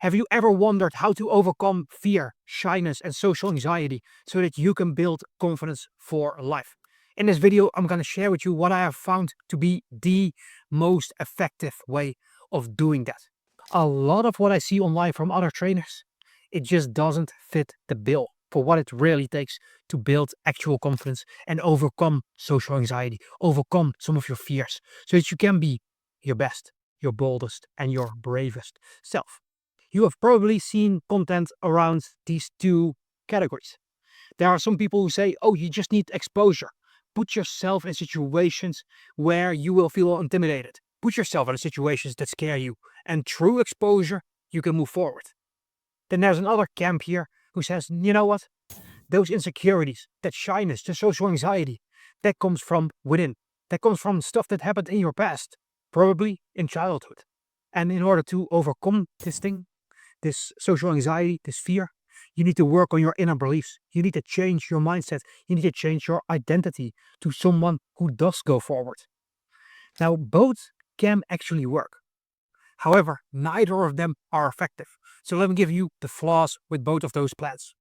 Have you ever wondered how to overcome fear, shyness, and social anxiety so that you can build confidence for life? In this video, I'm going to share with you what I have found to be the most effective way of doing that. A lot of what I see online from other trainers, it just doesn't fit the bill for what it really takes to build actual confidence and overcome social anxiety, overcome some of your fears so that you can be your best, your boldest, and your bravest self. You have probably seen content around these two categories. There are some people who say, oh, you just need exposure. Put yourself in situations where you will feel intimidated. Put yourself in situations that scare you. And through exposure, you can move forward. Then there's another camp here who says, you know what? Those insecurities, that shyness, the social anxiety, that comes from within. That comes from stuff that happened in your past, probably in childhood. And in order to overcome this thing, this social anxiety, this fear, you need to work on your inner beliefs. You need to change your mindset. You need to change your identity to someone who does go forward. Now, both can actually work. However, neither of them are effective. So let me give you the flaws with both of those plans.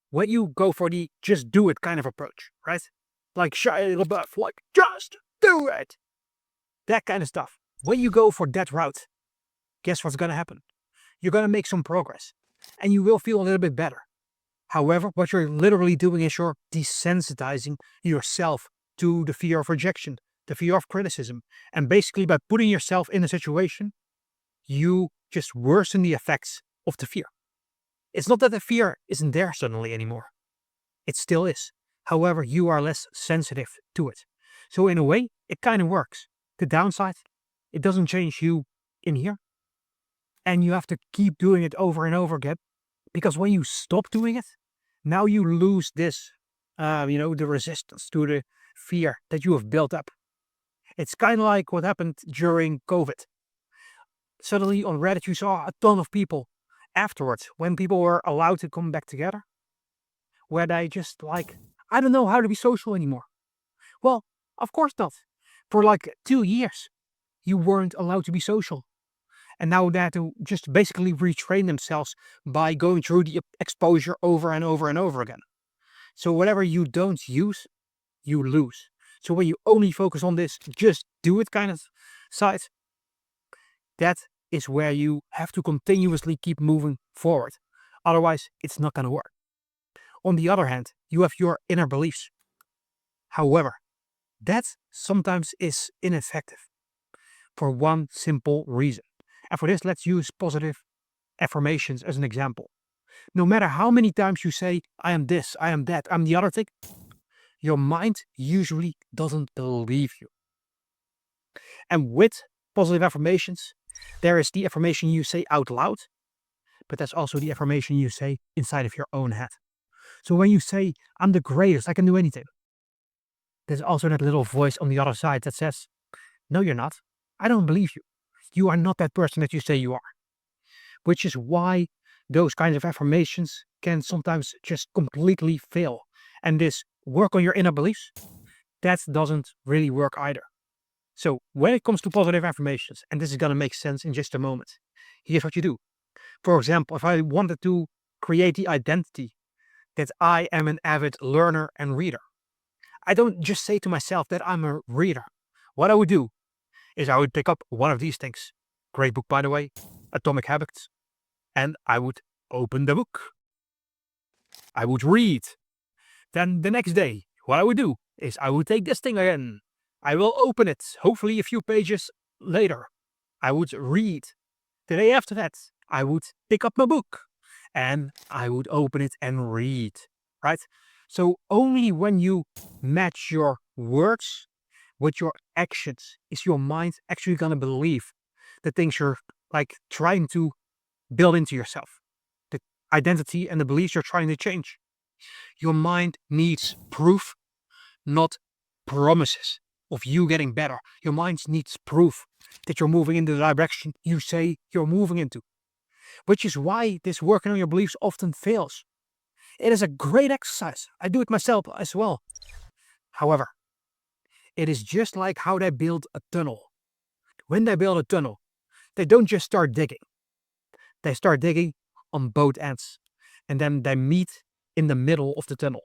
When you go for the just do it kind of approach, right? Like Shia LaBeouf, like just do it. That kind of stuff. When you go for that route, guess what's going to happen? You're going to make some progress and you will feel a little bit better. However, what you're literally doing is you're desensitizing yourself to the fear of rejection, the fear of criticism. And basically by putting yourself in a situation, you just worsen the effects of the fear. It's not that the fear isn't there suddenly anymore. It still is. However, you are less sensitive to it. So in a way, it kind of works. The downside, it doesn't change you in here. And you have to keep doing it over and over again. Because when you stop doing it, now you lose this, the resistance to the fear that you have built up. It's kind of like what happened during COVID. Suddenly on Reddit, you saw a ton of people afterwards, when people were allowed to come back together, where they just like, I don't know how to be social anymore. Well, of course not. For like 2 years, you weren't allowed to be social. And now they have to just basically retrain themselves by going through the exposure over and over and over again. So whatever you don't use, you lose. So when you only focus on this just do it kind of side, that is where you have to continuously keep moving forward. Otherwise, it's not going to work. On the other hand, you have your inner beliefs. However, that sometimes is ineffective for one simple reason. And for this, let's use positive affirmations as an example. No matter how many times you say, I am this, I am that, I'm the other thing, your mind usually doesn't believe you. And with positive affirmations, there is the affirmation you say out loud, but that's also the affirmation you say inside of your own head. So when you say, I'm the greatest, I can do anything, there's also that little voice on the other side that says, no, you're not. I don't believe you. You are not that person that you say you are. Which is why those kinds of affirmations can sometimes just completely fail. And this work on your inner beliefs, that doesn't really work either. So when it comes to positive affirmations, and this is going to make sense in just a moment, here's what you do. For example, if I wanted to create the identity that I am an avid learner and reader, I don't just say to myself that I'm a reader. What I would do is I would pick up one of these things. Great book, by the way, Atomic Habits. And I would open the book. I would read. Then the next day, what I would do is I would take this thing again. I will open it, hopefully a few pages later. I would read. The day after that, I would pick up my book and I would open it and read, right? So only when you match your words with your actions is your mind actually going to believe the things you're like trying to build into yourself, the identity and the beliefs you're trying to change. Your mind needs proof, not promises of you getting better. Your mind needs proof that you're moving in the direction you say you're moving into. Which is why this working on your beliefs often fails. It is a great exercise. I do it myself as well. However, it is just like how they build a tunnel. When they build a tunnel, they don't just start digging. They start digging on both ends, and then they meet in the middle of the tunnel.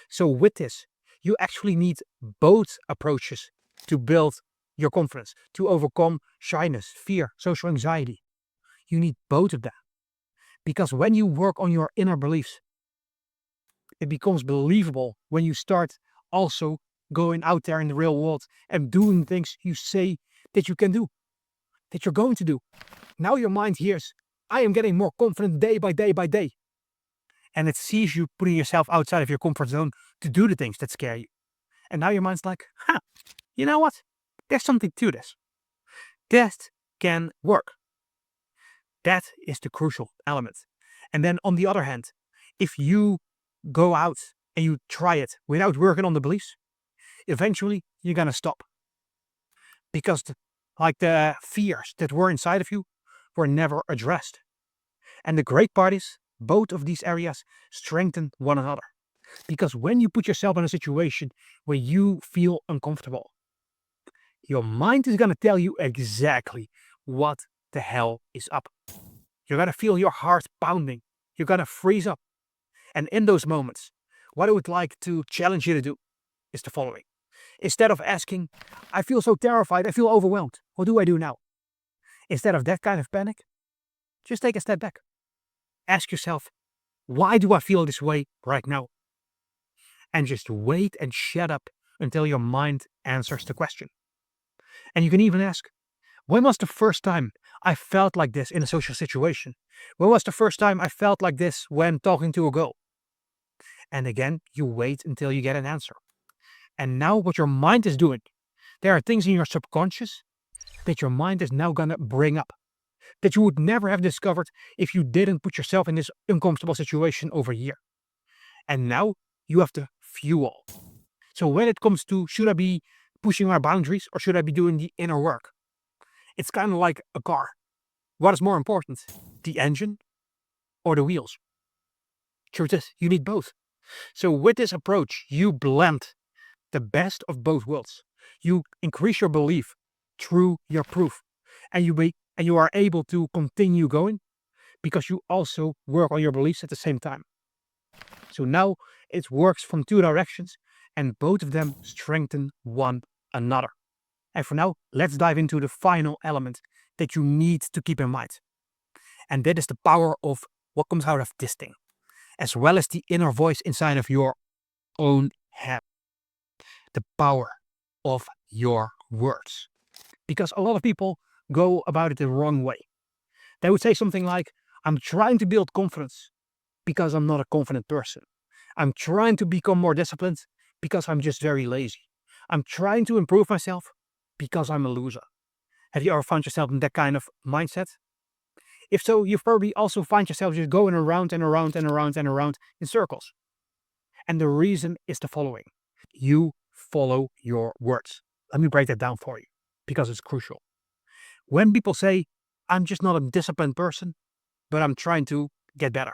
So with this, you actually need both approaches to build your confidence, to overcome shyness, fear, social anxiety. You need both of them. Because when you work on your inner beliefs, it becomes believable when you start also going out there in the real world and doing things you say that you can do, that you're going to do. Now your mind hears, I am getting more confident day by day by day. And it sees you putting yourself outside of your comfort zone to do the things that scare you. And now your mind's like, you know what? There's something to this. That can work. That is the crucial element. And then on the other hand, if you go out and you try it without working on the beliefs, eventually you're going to stop. Because the fears that were inside of you were never addressed. And the great part is, both of these areas strengthen one another. Because when you put yourself in a situation where you feel uncomfortable, your mind is going to tell you exactly what the hell is up. You're going to feel your heart pounding. You're going to freeze up. And in those moments, what I would like to challenge you to do is the following. Instead of asking, I feel so terrified, I feel overwhelmed, what do I do now? Instead of that kind of panic, just take a step back. Ask yourself, why do I feel this way right now? And just wait and shut up until your mind answers the question. And you can even ask, when was the first time I felt like this in a social situation? When was the first time I felt like this when talking to a girl? And again, you wait until you get an answer. And now what your mind is doing, there are things in your subconscious that your mind is now gonna bring up that you would never have discovered if you didn't put yourself in this uncomfortable situation over a year. And now you have the fuel. So when it comes to, should I be pushing my boundaries or should I be doing the inner work? It's kind of like a car. What is more important, the engine or the wheels? Truth is, you need both. So with this approach, you blend the best of both worlds. You increase your belief through your proof, and you are able to continue going because you also work on your beliefs at the same time. So now it works from two directions, and both of them strengthen one another. And for now, let's dive into the final element that you need to keep in mind. And that is the power of what comes out of this thing, as well as the inner voice inside of your own head. The power of your words. Because a lot of people go about it the wrong way. They would say something like, I'm trying to build confidence because I'm not a confident person. I'm trying to become more disciplined because I'm just very lazy. I'm trying to improve myself because I'm a loser. Have you ever found yourself in that kind of mindset? If so, you probably also find yourself just going around and around and around and around in circles. And the reason is the following. You follow your words. Let me break that down for you because it's crucial. When people say, I'm just not a disciplined person, but I'm trying to get better,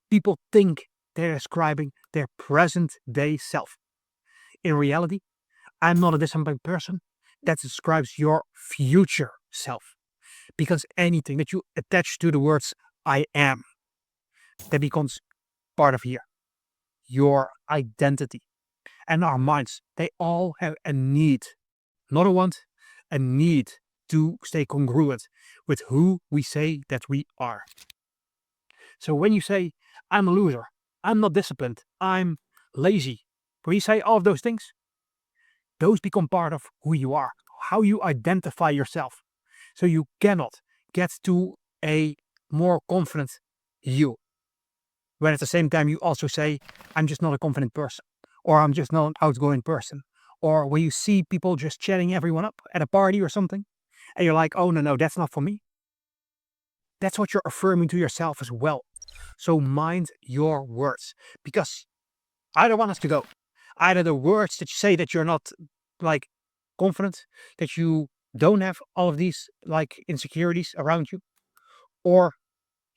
people think they're describing their present day self. In reality, I'm not a disciplined person. That describes your future self. Because anything that you attach to the words I am, that becomes part of here, your identity. And our minds, they all have a need, not a want, a need to stay congruent with who we say that we are. So when you say, I'm a loser, I'm not disciplined, I'm lazy, when you say all of those things, those become part of who you are, how you identify yourself. So you cannot get to a more confident you. When at the same time you also say, I'm just not a confident person, or I'm just not an outgoing person. Or when you see people just chatting everyone up at a party or something, and you're like, oh, no, that's not for me. That's what you're affirming to yourself as well. So mind your words, because either one has to go. Either the words that you say that you're not like confident, that you don't have all of these like insecurities around you, or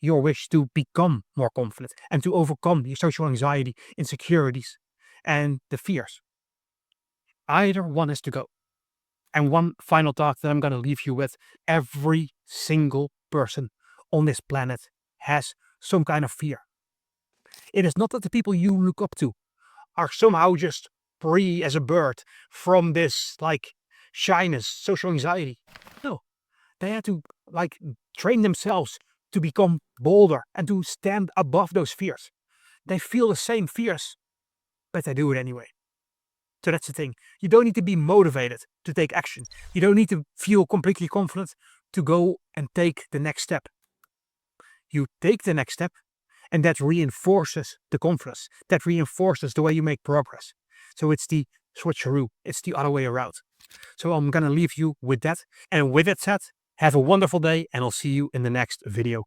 your wish to become more confident and to overcome your social anxiety, insecurities, and the fears. Either one has to go. And one final thought that I'm going to leave you with, every single person on this planet has some kind of fear. It is not that the people you look up to are somehow just free as a bird from this like shyness, social anxiety. No, they had to like train themselves to become bolder and to stand above those fears. They feel the same fears, but they do it anyway. So that's the thing. You don't need to be motivated to take action. You don't need to feel completely confident to go and take the next step. You take the next step, and that reinforces the confidence. That reinforces the way you make progress. So it's the switcheroo. It's the other way around. So I'm going to leave you with that. And with that said, have a wonderful day, and I'll see you in the next video.